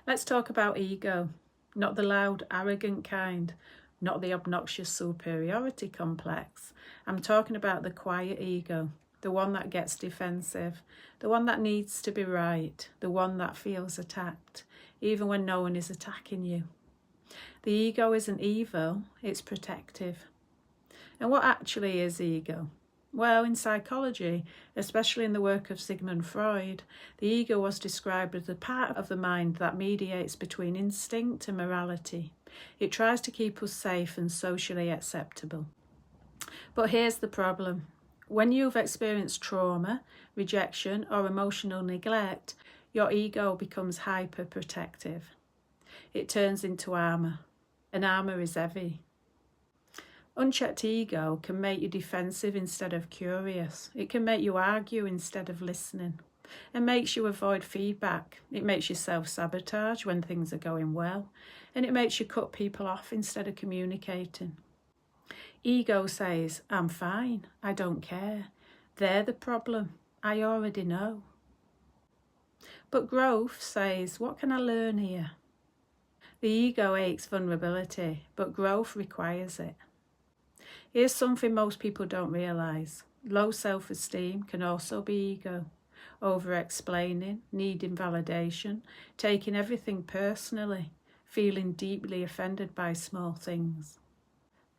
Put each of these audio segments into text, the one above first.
Let's talk about ego, not the loud, arrogant kind, not the obnoxious superiority complex. I'm talking about the quiet ego, the one that gets defensive, the one that needs to be right, the one that feels attacked, even when no one is attacking you. The ego isn't evil, it's protective. And what actually is ego? Well, in psychology, especially in the work of Sigmund Freud, the ego was described as the part of the mind that mediates between instinct and morality. It tries to keep us safe and socially acceptable. But here's the problem. When you've experienced trauma, rejection, or emotional neglect, your ego becomes hyper-protective. It turns into armour, and armour is heavy. Unchecked ego can make you defensive instead of curious. It can make you argue instead of listening. It makes you avoid feedback. It makes you self-sabotage when things are going well. And it makes you cut people off instead of communicating. Ego says, I'm fine, I don't care. They're the problem, I already know. But growth says, what can I learn here? The ego hates vulnerability, but growth requires it. Here's something most people don't realise. Low self-esteem can also be ego. Over-explaining, needing validation, taking everything personally, feeling deeply offended by small things.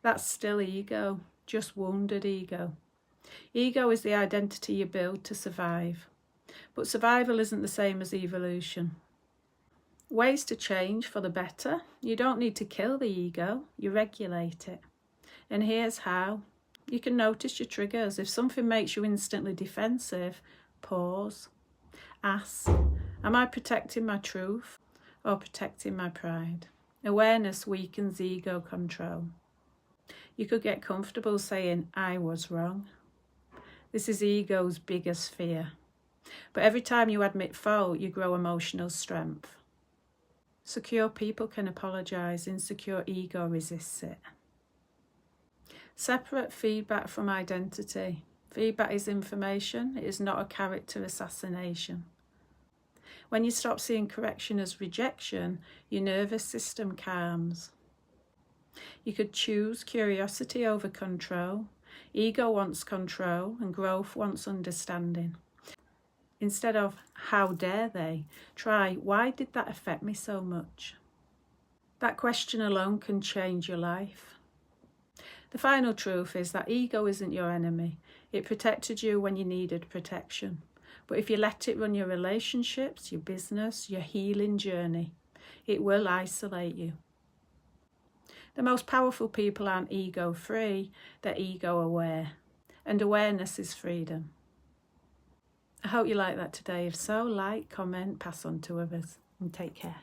That's still ego, just wounded ego. Ego is the identity you build to survive. But survival isn't the same as evolution. Ways to change for the better. You don't need to kill the ego, you regulate it. And here's how. You can notice your triggers. If something makes you instantly defensive, pause. Ask, am I protecting my truth or protecting my pride? Awareness weakens ego control. You could get comfortable saying, I was wrong. This is ego's biggest fear. But every time you admit fault, you grow emotional strength. Secure people can apologise, insecure ego resists it. Separate feedback from identity. Feedback is information, it is not a character assassination. When you stop seeing correction as rejection, your nervous system calms. You could choose curiosity over control. Ego wants control and growth wants understanding. Instead of, how dare they, try, why did that affect me so much? That question alone can change your life. The final truth is that ego isn't your enemy. It protected you when you needed protection. But if you let it run your relationships, your business, your healing journey, it will isolate you. The most powerful people aren't ego-free, they're ego-aware. And awareness is freedom. I hope you like that today. If so, like, comment, pass on to others, and take care.